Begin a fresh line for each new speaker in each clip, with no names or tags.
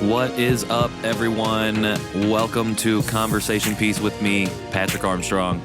What is up, everyone? Welcome to Conversation Piece with me, Patrick Armstrong.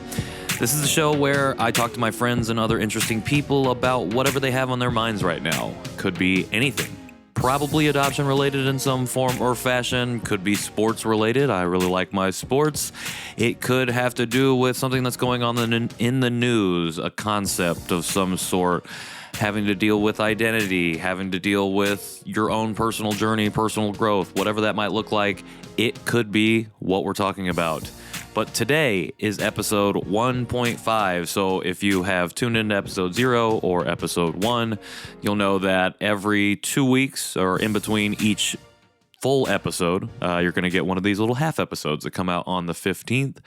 This is a show where I talk to my friends and other interesting people about whatever they have on their minds right now. Could be anything. Probably adoption related in some form or fashion. Could be sports related. I really like my sports. It could have to do with something that's going on in the news, a concept of some sort, having to deal with identity, having to deal with your own personal journey, personal growth, whatever that might look like. It could be what we're talking about. But today is episode 1.5, so if you have tuned into episode 0 or episode 1, you'll know that every 2 weeks or in between each full episode, you're going to get one of these little half episodes that come out on the 15th,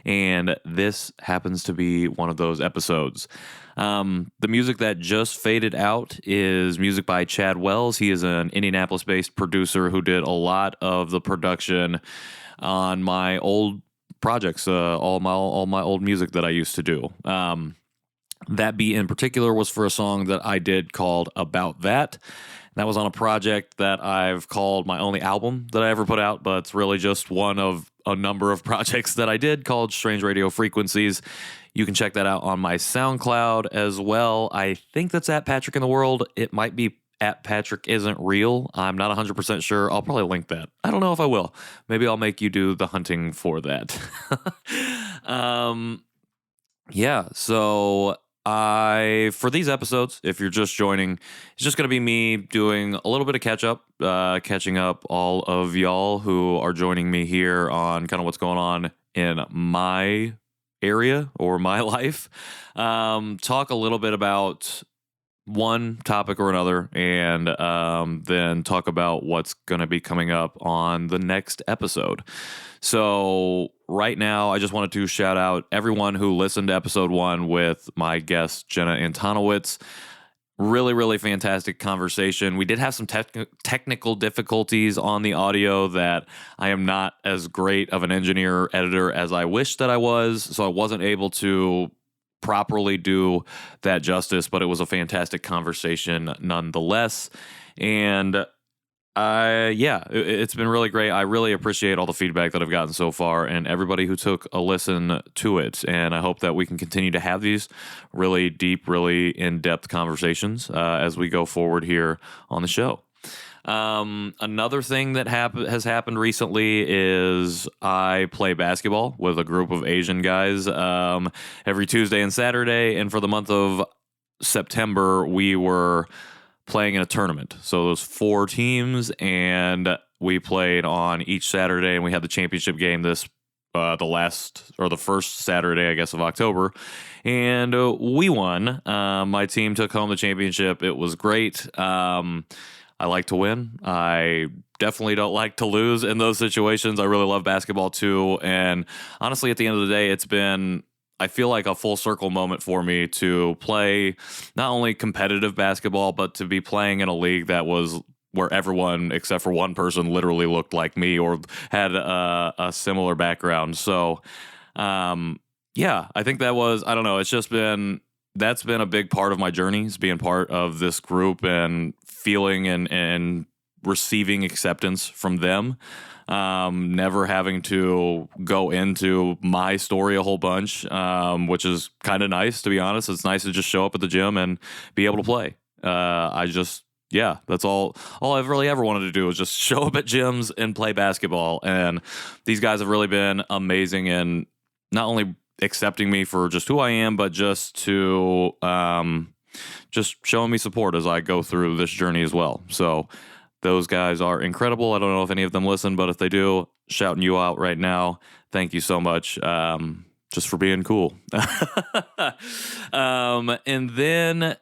and this happens to be one of those episodes. The music that just faded out is music by Chad Wells. He is an Indianapolis-based producer who did a lot of the production on my old projects, all my old music that I used to do. That beat in particular was for a song that I did called About That. That was on a project that I've called my only album that I ever put out, but it's really just one of a number of projects that I did called Strange Radio Frequencies. You can check that out on my SoundCloud as well. I think that's at Patrick in the World. It might be at Patrick Isn't Real. I'm not 100% sure. I'll probably link that. I don't know if I will. Maybe I'll make you do the hunting for that. So for these episodes, if you're just joining, it's just going to be me doing a little bit of catching up all of y'all who are joining me here on kind of what's going on in my area or my life. Talk a little bit about one topic or another, and then talk about what's going to be coming up on the next episode. So right now, I just wanted to shout out everyone who listened to episode 1 with my guest, Jenna Antonowitz. Really, really fantastic conversation. We did have some technical difficulties on the audio that I am not as great of an engineer editor as I wish that I was, so I wasn't able to properly do that justice, but it was a fantastic conversation nonetheless. And it's been really great. I really appreciate all the feedback that I've gotten so far and everybody who took a listen to it. And I hope that we can continue to have these really deep, really in-depth conversations as we go forward here on the show. Another thing that has happened recently is I play basketball with a group of Asian guys every Tuesday and Saturday. And for the month of September, we were playing in a tournament. So those 4 teams, and we played on each Saturday, and we had the championship game the first Saturday, I guess, of October, and we won. My team took home the championship. It was great. I like to win. I definitely don't like to lose in those situations. I really love basketball too, and honestly, at the end of the day, it's been, I feel like, a full circle moment for me to play not only competitive basketball, but to be playing in a league that was where everyone except for one person literally looked like me or had a similar background. So, I think that was, I don't know, that's been a big part of my journey, is being part of this group and feeling and receiving acceptance from them. Never having to go into my story a whole bunch, which is kind of nice, to be honest. It's nice to just show up at the gym and be able to play. That's all I've really ever wanted to do is just show up at gyms and play basketball. And these guys have really been amazing in not only accepting me for just who I am, but just to just showing me support as I go through this journey as well. So those guys are incredible. I don't know if any of them listen, but if they do, shouting you out right now. Thank you so much just for being cool. And then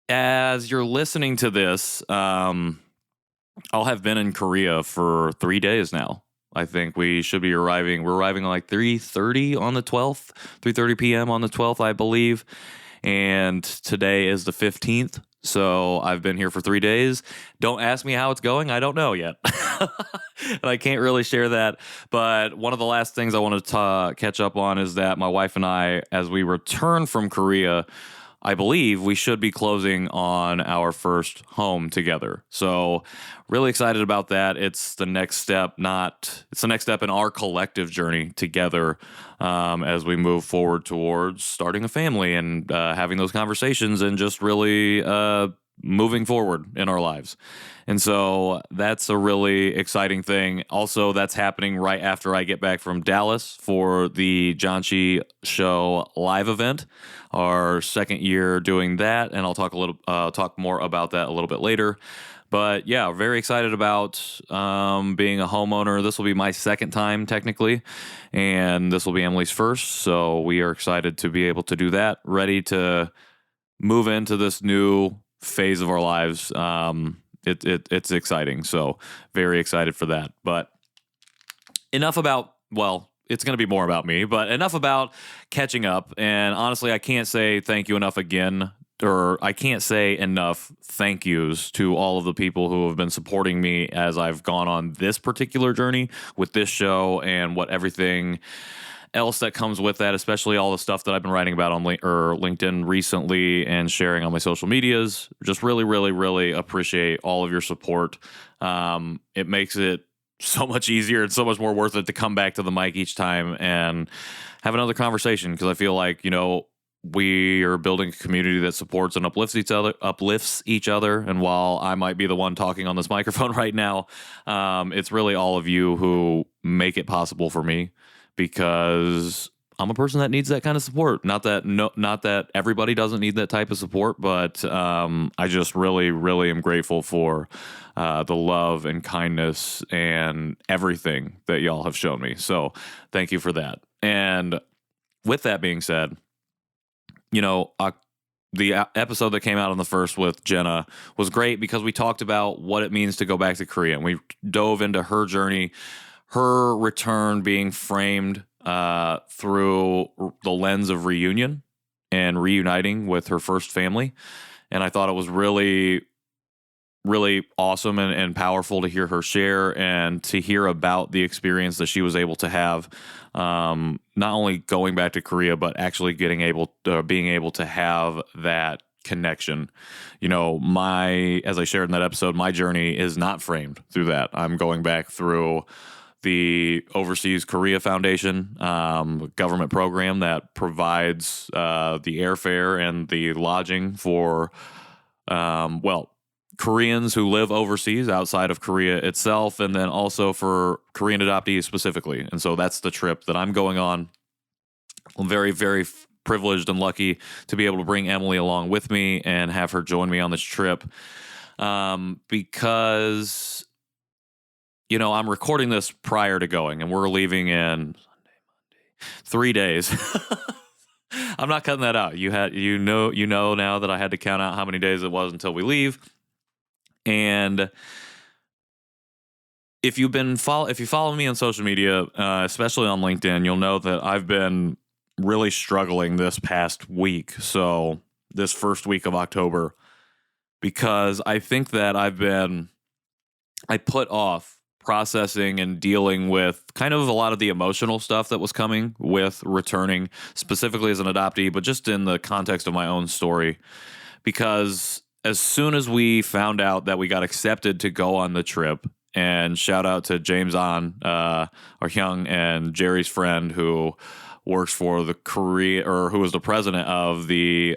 as you're listening to this, I'll have been in Korea for 3 days now. I think we should be arriving. We're arriving like 3:30 on the 12th, 3:30 p.m. on the 12th, I believe. And today is the 15th. So I've been here for 3 days. Don't ask me how it's going. I don't know yet. And I can't really share that. But one of the last things I wanted to catch up on is that my wife and I, as we return from Korea, I believe we should be closing on our first home together. So really excited about that. It's the next step, it's the next step in our collective journey together as we move forward towards starting a family and having those conversations and just really moving forward in our lives. And so that's a really exciting thing. Also, that's happening right after I get back from Dallas for the Janchi Show live event, our second year doing that, and I'll talk more about that a little bit later. But yeah, very excited about being a homeowner. This will be my second time technically, and this will be Emily's first. So we are excited to be able to do that, ready to move into this new phase of our lives. It's exciting. So very excited for that. But enough about, it's going to be more about me, but enough about catching up. And honestly, I can't say thank you enough again, or I can't say enough thank yous to all of the people who have been supporting me as I've gone on this particular journey with this show and what everything else that comes with that, especially all the stuff that I've been writing about on LinkedIn recently and sharing on my social medias. Just really, really, really appreciate all of your support. It makes it so much easier and so much more worth it to come back to the mic each time and have another conversation, because I feel like, we are building a community that supports and uplifts each other. And while I might be the one talking on this microphone right now, it's really all of you who make it possible for me, because I'm a person that needs that kind of support. Not that everybody doesn't need that type of support, but I just really, really am grateful for the love and kindness and everything that y'all have shown me. So thank you for that. And with that being said, the episode that came out on the first with Jenna was great because we talked about what it means to go back to Korea, and we dove into her journey, her return being framed through the lens of reunion and reuniting with her first family. And I thought it was really, really awesome and powerful to hear her share and to hear about the experience that she was able to have, not only going back to Korea, but actually being able to have that connection. As I shared in that episode, my journey is not framed through that. I'm going back through the Overseas Korea Foundation, government program that provides the airfare and the lodging for, Koreans who live overseas outside of Korea itself, and then also for Korean adoptees specifically. And so that's the trip that I'm going on. I'm very, very privileged and lucky to be able to bring Emily along with me and have her join me on this trip, because I'm recording this prior to going, and we're leaving in 3 days. I'm not cutting that out. You know now that I had to count out how many days it was until we leave. And if you follow me on social media, especially on LinkedIn, you'll know that I've been really struggling this past week. So this first week of October, because I think that I put off processing and dealing with kind of a lot of the emotional stuff that was coming with returning, specifically as an adoptee, but just in the context of my own story. Because as soon as we found out that we got accepted to go on the trip, and shout out to James An, our Hyung, and Jerry's friend who works for who was the president of the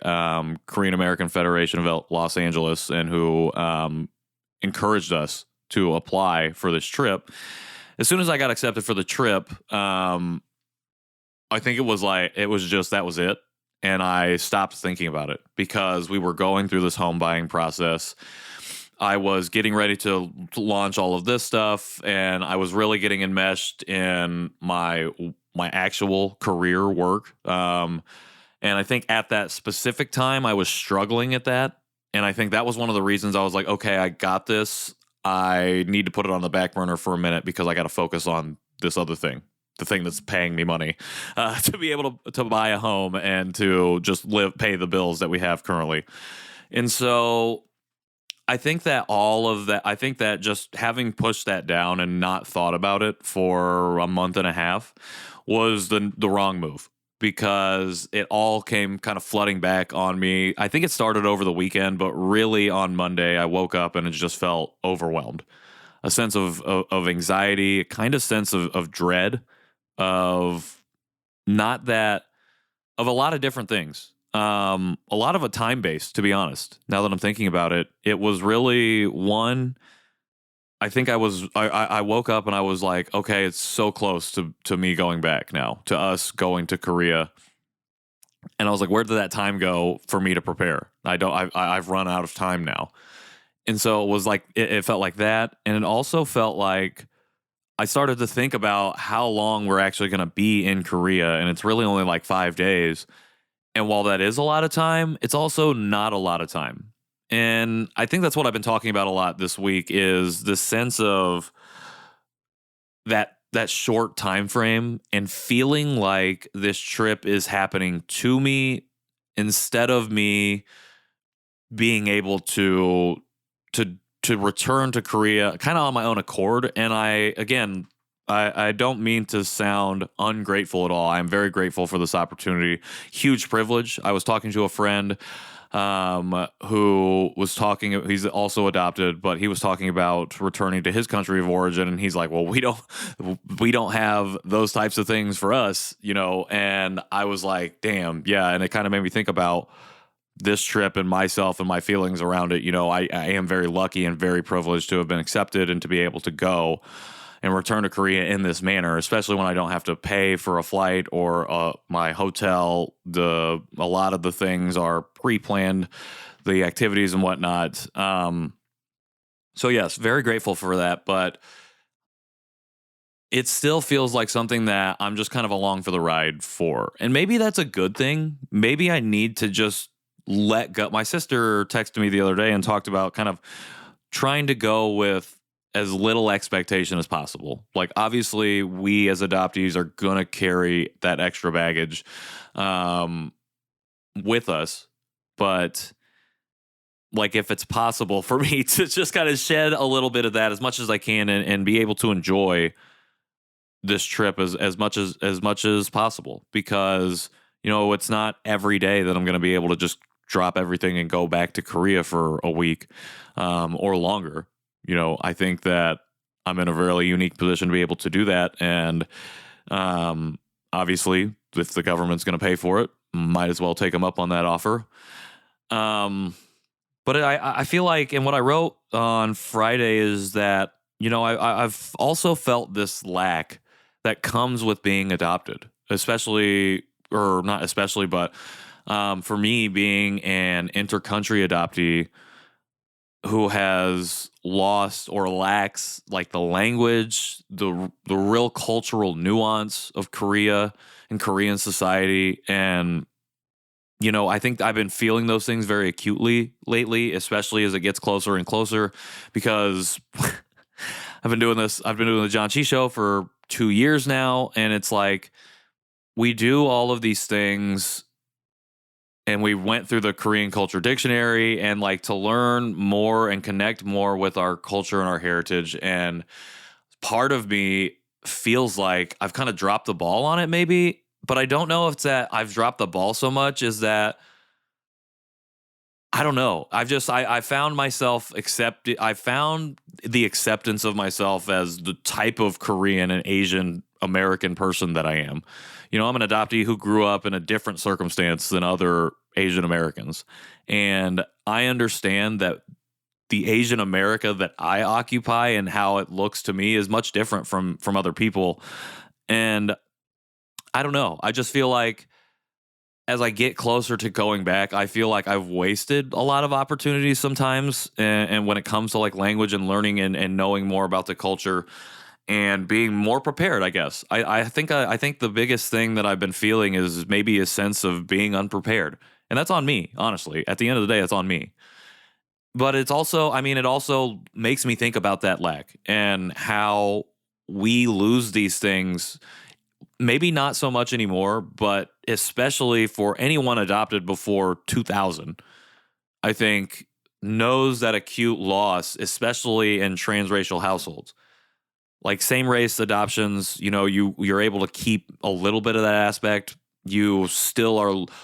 Korean American Federation of Los Angeles, and who encouraged us to apply for this trip. As soon as I got accepted for the trip, I think that was it. And I stopped thinking about it because we were going through this home buying process. I was getting ready to launch all of this stuff, and I was really getting enmeshed in my actual career work. And I think at that specific time, I was struggling at that. And I think that was one of the reasons I was like, okay, I got this. I need to put it on the back burner for a minute because I got to focus on this other thing. The thing that's paying me money to be able to buy a home and to just pay the bills that we have currently. And so I think that just having pushed that down and not thought about it for a month and a half was the wrong move, because it all came kind of flooding back on me. I think it started over the weekend, but really on Monday, I woke up and it just felt overwhelmed. A sense of anxiety, a kind of sense of dread, of not that, of a lot of different things. A lot of a time base, to be honest. Now that I'm thinking about it, it was really one. I think I woke up and I was like, okay, it's so close to me going back now, to us going to Korea. And I was like, where did that time go for me to prepare? I've run out of time now. And so it was like, it felt like that. And it also felt like I started to think about how long we're actually going to be in Korea. And it's really only like 5 days. And while that is a lot of time, it's also not a lot of time. And I think that's what I've been talking about a lot this week, is the sense of that short time frame and feeling like this trip is happening to me instead of me being able to return to Korea kind of on my own accord. And I don't mean to sound ungrateful at all. I'm very grateful for this opportunity. Huge privilege. I was talking to a friend who was talking, he's also adopted, but he was talking about returning to his country of origin. And he's like, well, we don't have those types of things for us, and I was like, damn. Yeah. And it kind of made me think about this trip and myself and my feelings around it. I am very lucky and very privileged to have been accepted and to be able to go and return to Korea in this manner, especially when I don't have to pay for a flight or my hotel. A lot of the things are pre-planned, the activities and whatnot. So yes, very grateful for that, but it still feels like something that I'm just kind of along for the ride for. And maybe that's a good thing. Maybe I need to just let go. My sister texted me the other day and talked about kind of trying to go with as little expectation as possible. Like, obviously, we as adoptees are going to carry that extra baggage with us. But, like, if it's possible for me to just kind of shed a little bit of that as much as I can and be able to enjoy this trip as much as possible. Because, it's not every day that I'm going to be able to just drop everything and go back to Korea for a week or longer. I think that I'm in a really unique position to be able to do that. And obviously, if the government's going to pay for it, might as well take them up on that offer. But I feel like, and what I wrote on Friday is that, I've also felt this lack that comes with being adopted, especially, or not especially, but for me being an inter-country adoptee who has lost or lacks like the language, the real cultural nuance of Korea and Korean society. And, I think I've been feeling those things very acutely lately, especially as it gets closer and closer, because I've been doing the John Chi show for 2 years now. And it's like, we do all of these things, and we went through the Korean culture dictionary and like to learn more and connect more with our culture and our heritage. And part of me feels like I've kind of dropped the ball on it maybe, but I don't know if it's that I've dropped the ball so much is that, I don't know. I found myself I found the acceptance of myself as the type of Korean and Asian American person that I am. I'm an adoptee who grew up in a different circumstance than other Asian Americans. And I understand that the Asian America that I occupy and how it looks to me is much different from other people. And I don't know. I just feel like as I get closer to going back, I feel like I've wasted a lot of opportunities sometimes. And when it comes to like language and learning and knowing more about the culture and being more prepared, I guess. I think the biggest thing that I've been feeling is maybe a sense of being unprepared. And that's on me, honestly. At the end of the day, it's on me. But it's also, it also makes me think about that lack and how we lose these things. Maybe not so much anymore, but especially for anyone adopted before 2000, I think knows that acute loss, especially in transracial households. Like same race adoptions, you're able to keep a little bit of that aspect, you still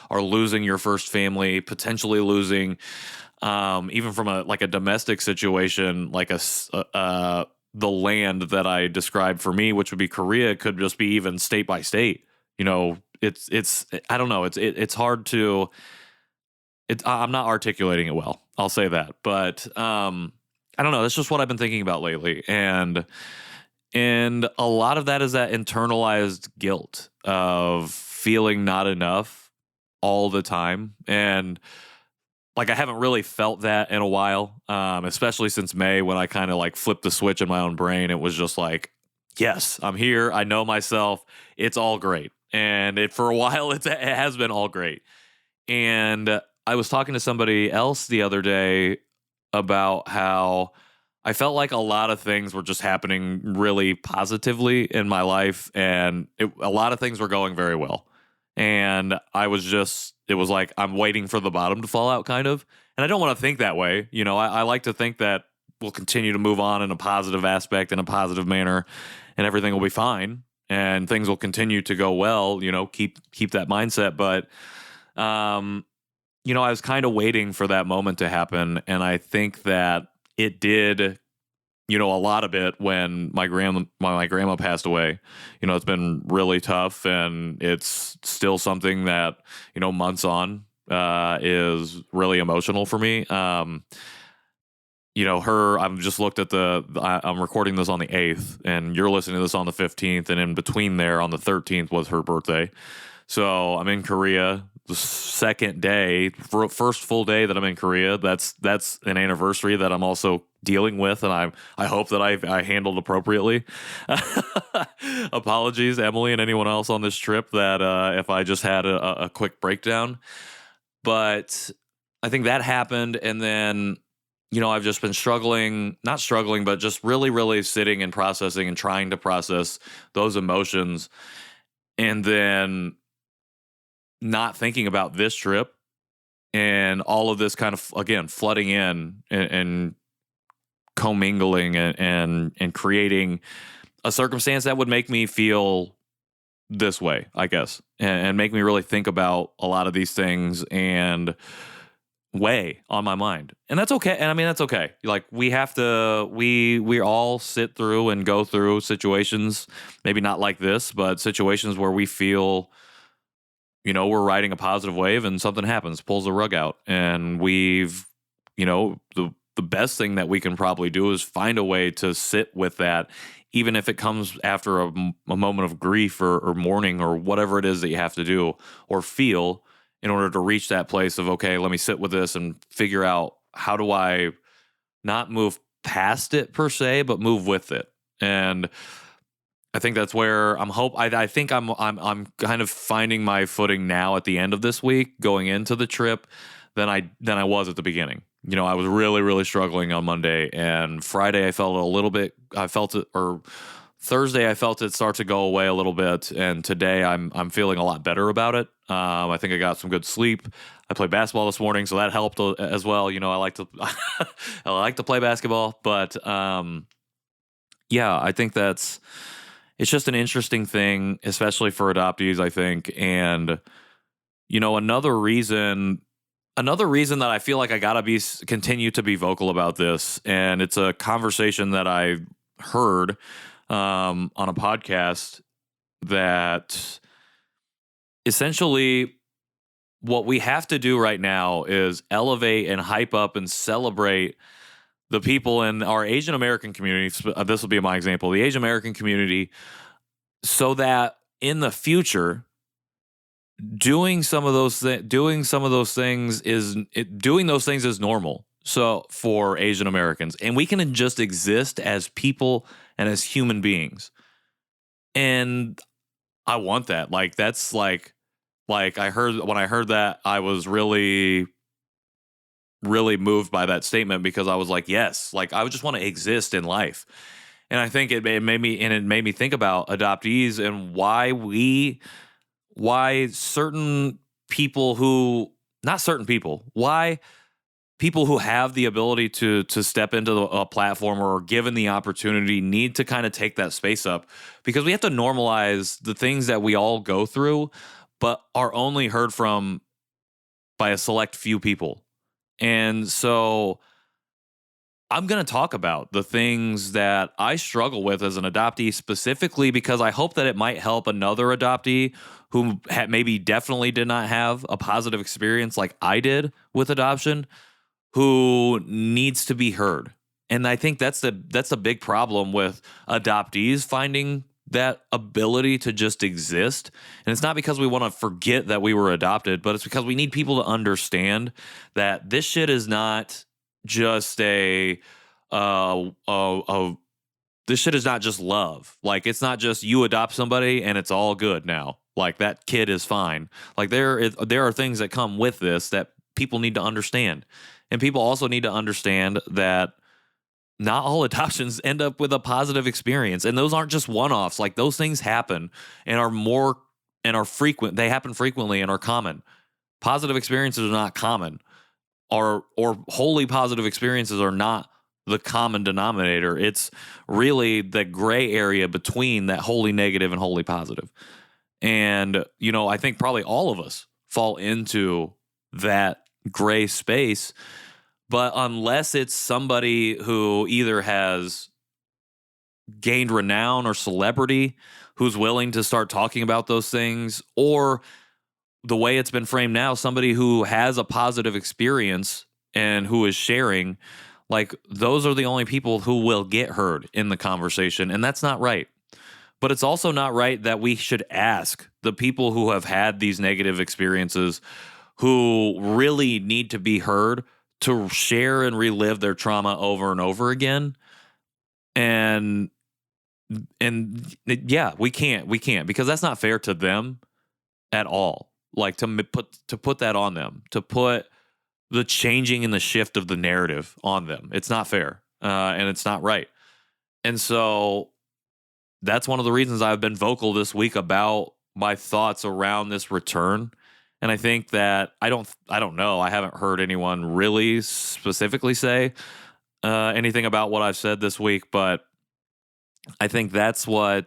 are losing your first family, potentially losing, even from a domestic situation, like the land that I described for me, which would be Korea, could just be even state by state. It's I don't know. It's hard to. I'm not articulating it well. I'll say that, but I don't know. That's just what I've been thinking about lately, and a lot of that is that internalized guilt of feeling not enough all the time, and like I haven't really felt that in a while, especially since May when I kind of like flipped the switch in my own brain. It was just like, yes, I'm here. I know myself. It's all great, and for a while it has been all great. And I was talking to somebody else the other day about how I felt like a lot of things were just happening really positively in my life, and a lot of things were going very well. And it was like I'm waiting for the bottom to fall out, kind of. And I don't want to think that way. I like to think that we'll continue to move on in a positive aspect, in a positive manner, and everything will be fine, and things will continue to go well. Keep that mindset, but. I was kind of waiting for that moment to happen, and I think that it did, a lot of it when my grandma passed away. It's been really tough, and it's still something that, months on, is really emotional for me. I've just looked at I'm recording this on the 8th, and you're listening to this on the 15th, and in between there on the 13th was her birthday. So I'm in Korea. The second day, first full day that I'm in Korea, that's an anniversary that I'm also dealing with, and I hope that I handled appropriately. Apologies, Emily, and anyone else on this trip that if I just had a quick breakdown. But I think that happened, and then I've just been not struggling, but just really, really sitting and processing and trying to process those emotions, and then not thinking about this trip and all of this kind of, again, flooding in and commingling and creating a circumstance that would make me feel this way, I guess, and make me really think about a lot of these things and weigh on my mind. And that's okay. And I mean, that's okay. Like we all sit through and go through situations, maybe not like this, but situations where we feel we're riding a positive wave and something happens, pulls the rug out. And the best thing that we can probably do is find a way to sit with that, even if it comes after a moment of grief or mourning or whatever it is that you have to do or feel in order to reach that place of, okay, let me sit with this and figure out how do I not move past it per se, but move with it. And I think that's where I think I'm kind of finding my footing now at the end of this week, going into the trip, than I was at the beginning. I was really, really struggling on Monday, and Friday I felt it, or Thursday I felt it start to go away a little bit, and today I'm feeling a lot better about it. I think I got some good sleep. I played basketball this morning, so that helped as well. I like to I like to play basketball, but yeah, I think it's just an interesting thing, especially for adoptees, I think. And, another reason that I feel like I gotta continue to be vocal about this, and it's a conversation that I heard on a podcast, that essentially what we have to do right now is elevate and hype up and celebrate the people in our Asian American community. This will be my example, the Asian American community, so that in the future, doing those things is normal. So for Asian Americans, and we can just exist as people and as human beings. And I want that. Like that's like when I heard that, I was really, really moved by that statement, because I was like, yes, like I would just want to exist in life. And I think it made me think about adoptees and why people who have the ability to step into a platform or are given the opportunity need to kind of take that space up, because we have to normalize the things that we all go through, but are only heard from by a select few people. And so I'm going to talk about the things that I struggle with as an adoptee, specifically because I hope that it might help another adoptee who maybe definitely did not have a positive experience like I did with adoption, who needs to be heard. And I think that's the big problem with adoptees finding that ability to just exist. And it's not because we want to forget that we were adopted, but it's because we need people to understand that this shit is not just this shit is not just love. Like, it's not just you adopt somebody and it's all good now. Like, that kid is fine. Like, there are things that come with this that people need to understand. And people also need to understand that not all adoptions end up with a positive experience. And those aren't just one-offs. Like, those things happen and are frequent. They happen frequently and are common. Positive experiences are not common. Or wholly positive experiences are not the common denominator. It's really the gray area between that wholly negative and wholly positive. And, I think probably all of us fall into that gray space. But unless it's somebody who either has gained renown or celebrity, who's willing to start talking about those things, or the way it's been framed now, somebody who has a positive experience and who is sharing, like, those are the only people who will get heard in the conversation. And that's not right. But it's also not right that we should ask the people who have had these negative experiences, who really need to be heard, to share and relive their trauma over and over again. And yeah, we can't because that's not fair to them at all. Like, to put that on them, to put the changing and the shift of the narrative on them. It's not fair, and it's not right. And so that's one of the reasons I've been vocal this week about my thoughts around this return. And I think that I don't know. I haven't heard anyone really specifically say anything about what I've said this week, but I think that's why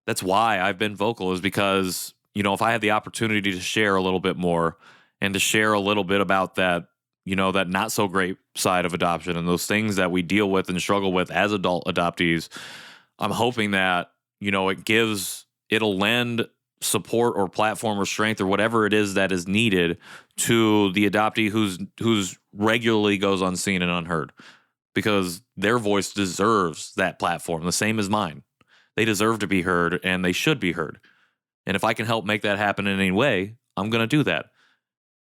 I've been vocal, is because, if I had the opportunity to share a little bit more and to share a little bit about that, that not so great side of adoption and those things that we deal with and struggle with as adult adoptees, I'm hoping that, it'll lend support or platform or strength or whatever it is that is needed to the adoptee who's regularly goes unseen and unheard, because their voice deserves that platform the same as mine. They deserve to be heard, and they should be heard. And if I can help make that happen in any way, I'm going to do that.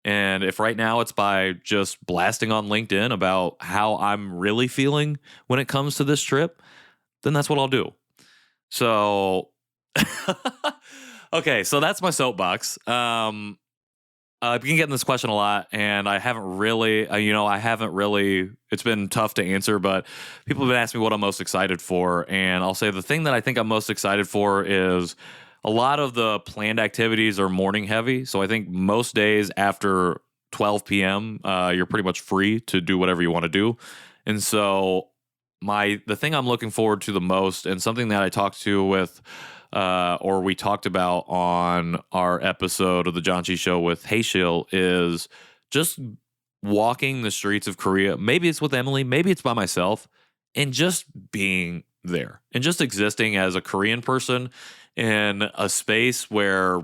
And if right now it's by just blasting on LinkedIn about how I'm really feeling when it comes to this trip, then that's what I'll do. So, okay, so that's my soapbox. I've been getting this question a lot, and I haven't really, it's been tough to answer, but people have been asking me what I'm most excited for. And I'll say the thing that I think I'm most excited for is a lot of the planned activities are morning heavy. So I think most days after 12 p.m., you're pretty much free to do whatever you want to do. And so the thing I'm looking forward to the most, and something that I talked to with, or we talked about on our episode of the John Chi Show with Hayshill, is just walking the streets of Korea. Maybe it's with Emily, maybe it's by myself, and just being there and just existing as a Korean person in a space where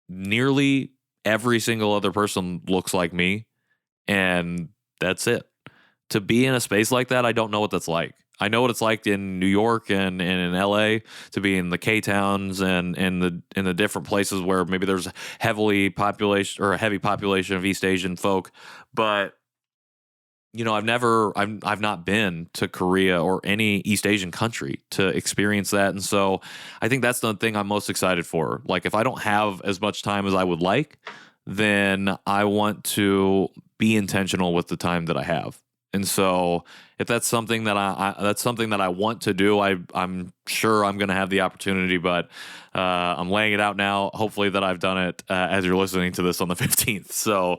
nearly every single other person looks like me. And that's it. To be in a space like that, I don't know what that's like. I know what it's like in New York and in LA, to be in the K-towns and in the different places where maybe there's a heavy population of East Asian folk. But I've not been to Korea or any East Asian country to experience that. And so I think that's the thing I'm most excited for. Like, if I don't have as much time as I would like, then I want to be intentional with the time that I have. And so if that's something that I want to do, I'm sure I'm going to have the opportunity, but I'm laying it out now. Hopefully that I've done it as you're listening to this on the 15th. So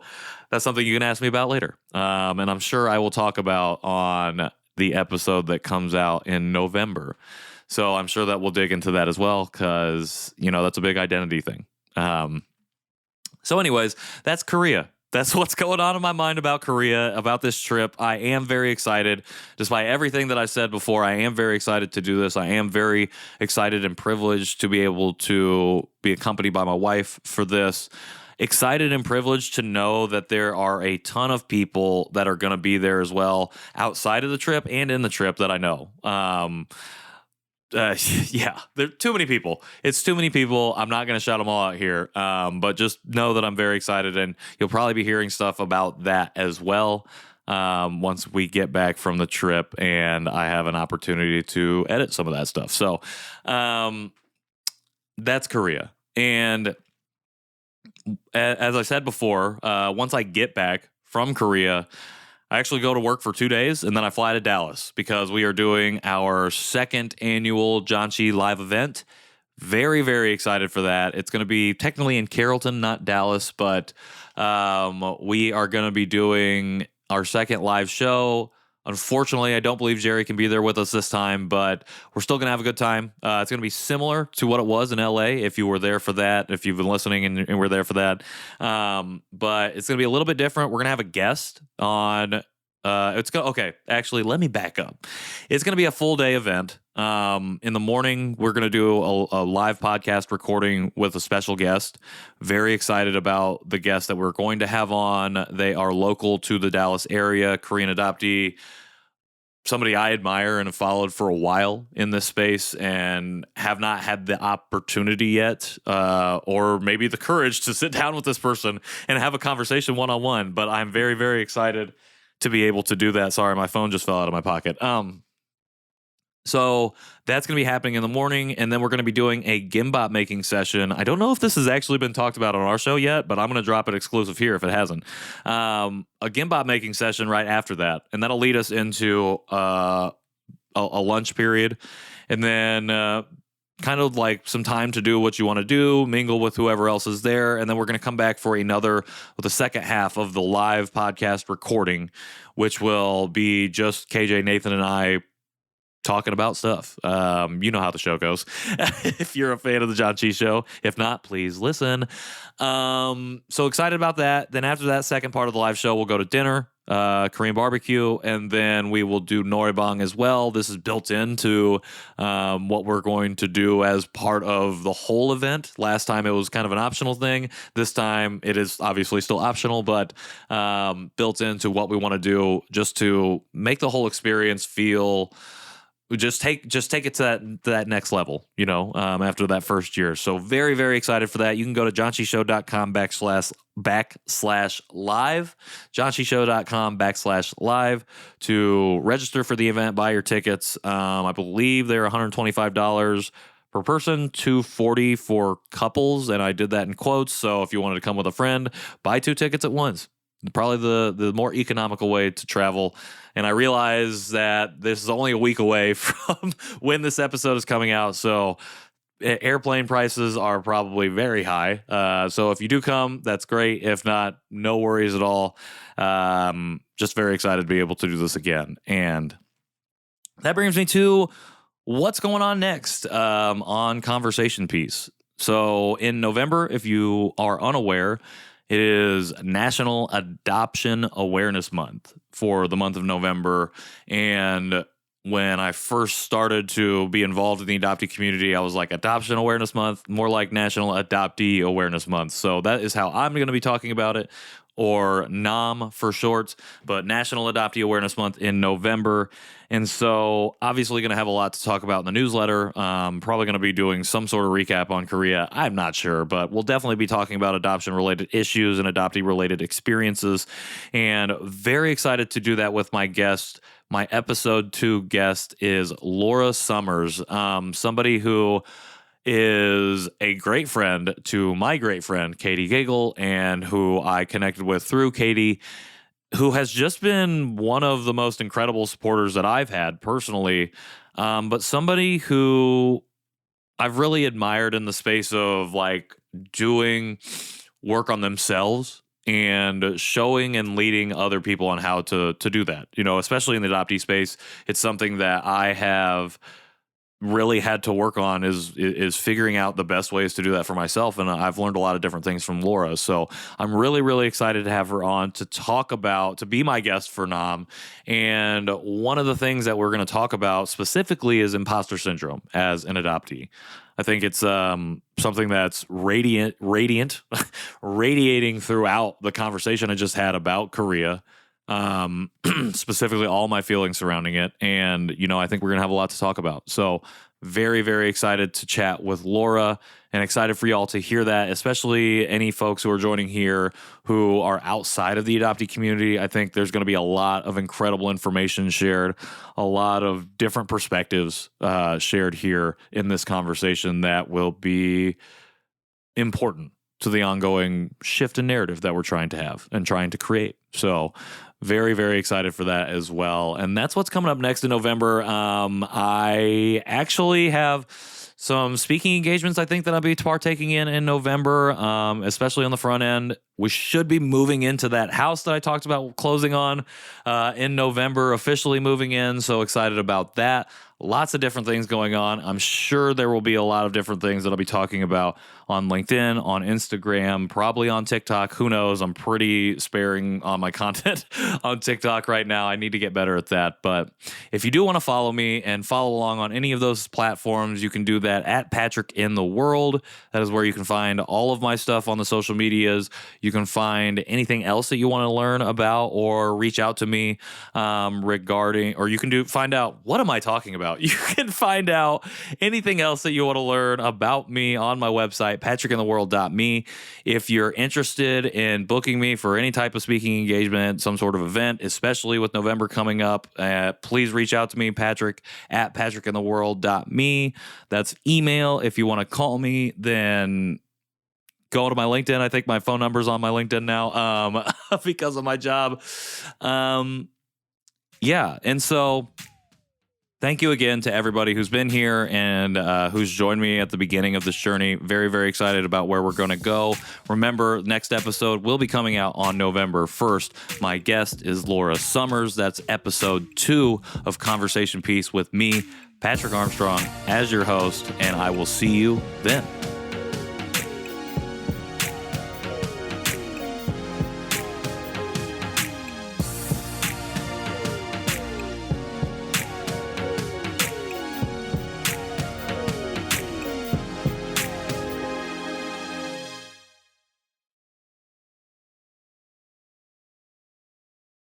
that's something you can ask me about later. And I'm sure I will talk about on the episode that comes out in November. So I'm sure that we'll dig into that as well, because, that's a big identity thing. So anyways, that's Korea. That's what's going on in my mind about Korea, about this trip. I am very excited. Despite everything that I said before, I am very excited to do this. I am very excited and privileged to be able to be accompanied by my wife for this. Excited and privileged to know that there are a ton of people that are going to be there as well, outside of the trip and in the trip, that I know. Yeah, there are too many people. It's too many people. I'm not going to shout them all out here, but just know that I'm very excited, and you'll probably be hearing stuff about that as well once we get back from the trip and I have an opportunity to edit some of that stuff. So that's Korea. And as I said before, once I get back from Korea, I actually go to work for 2 days, and then I fly to Dallas because we are doing our second annual Janchi live event. Very, very excited for that. It's going to be technically in Carrollton, not Dallas, but we are going to be doing our second live show. Unfortunately, I don't believe Jerry can be there with us this time, but we're still going to have a good time. It's going to be similar to what it was in LA, if you were there for that, if you've been listening and were there for that. But it's going to be a little bit different. We're going to have a guest on. Actually, let me back up. It's going to be a full day event. In the morning, we're going to do a live podcast recording with a special guest. Very excited about the guests that we're going to have on. They are local to the Dallas area, Korean adoptee, somebody I admire and have followed for a while in this space and have not had the opportunity yet, or maybe the courage to sit down with this person and have a conversation one-on-one. But I'm very, very excited to be able to do that. Sorry, my phone just fell out of my pocket. So that's going to be happening in the morning, and then we're going to be doing a gimbap making session. I don't know if this has actually been talked about on our show yet, but I'm going to drop it exclusive here if it hasn't. A gimbap making session right after that, and that'll lead us into a lunch period, and then kind of like some time to do what you want to do, mingle with whoever else is there, and then we're going to come back for the second half of the live podcast recording, which will be just KJ, Nathan, and I talking about stuff. You know how the show goes. If you're a fan of the John Chi Show. If not, please listen. So excited about that. Then after that second part of the live show, we'll go to dinner, Korean barbecue, and then we will do noraebang as well. This is built into what we're going to do as part of the whole event. Last time it was kind of an optional thing. This time it is obviously still optional, but built into what we want to do just to make the whole experience feel... Just take it to that next level, after that first year. So very, very excited for that. You can go to johnchishow.com/live, johnchishow.com/live to register for the event, buy your tickets. I believe they're $125 per person, $240 for couples, and I did that in quotes. So if you wanted to come with a friend, buy 2 tickets at once. Probably the more economical way to travel. And I realize that this is only a week away from when this episode is coming out. So airplane prices are probably very high. So if you do come, that's great. If not, no worries at all. Just very excited to be able to do this again. And that brings me to what's going on next on Conversation Piece. So in November, if you are unaware, it is National Adoption Awareness Month for the month of November. And when I first started to be involved in the adoptee community, I was like, Adoption Awareness Month, more like National Adoptee Awareness Month. So that is how I'm going to be talking about it, or NAM for short, but National Adoptee Awareness Month in November. And so obviously going to have a lot to talk about in the newsletter. Probably going to be doing some sort of recap on Korea. I'm not sure, but we'll definitely be talking about adoption-related issues and adoptee-related experiences. And very excited to do that with my guest. My episode 2 guest is Laura Summers, somebody who is a great friend to my great friend, Katie Gagel, and who I connected with through Katie, who has just been one of the most incredible supporters that I've had personally, but somebody who I've really admired in the space of like doing work on themselves and showing and leading other people on how to do that, especially in the adoptee space. It's something that I have really had to work on is figuring out the best ways to do that for myself. And I've learned a lot of different things from Laura. So I'm really, really excited to have her on to be my guest for NAM. And one of the things that we're going to talk about specifically is imposter syndrome as an adoptee. I think it's something that's radiating throughout the conversation I just had about Korea. Specifically all my feelings surrounding it. And, I think we're going to have a lot to talk about. So very, very excited to chat with Laura and excited for y'all to hear that, especially any folks who are joining here who are outside of the adoptee community. I think there's going to be a lot of incredible information shared, a lot of different perspectives shared here in this conversation that will be important to the ongoing shift in narrative that we're trying to have and trying to create. So very, very excited for that as well. And that's what's coming up next in November. I actually have some speaking engagements I think that I'll be partaking in November, especially on the front end. We should be moving into that house that I talked about closing on in November, officially moving in. So excited about that. Lots of different things going on. I'm sure there will be a lot of different things that I'll be talking about on LinkedIn, on Instagram, probably on TikTok. Who knows? I'm pretty sparing on my content on TikTok right now. I need to get better at that. But if you do want to follow me and follow along on any of those platforms, you can do that at Patrick in the World. That is where you can find all of my stuff on the social medias. You can find anything else that you want to learn about or reach out to me regarding, or you can find out what am I talking about. You can find out anything else that you want to learn about me on my website, patrickintheworld.me. If you're interested in booking me for any type of speaking engagement, some sort of event, especially with November coming up, please reach out to me, Patrick at patrickintheworld.me. That's email. If you want to call me, then go to my LinkedIn. I think my phone number's on my LinkedIn now because of my job. Yeah. And so thank you again to everybody who's been here and who's joined me at the beginning of this journey. Very, very excited about where we're going to go. Remember, next episode will be coming out on November 1st. My guest is Laura Summers. That's episode 2 of Conversation Piece with me, Patrick Armstrong, as your host, and I will see you then.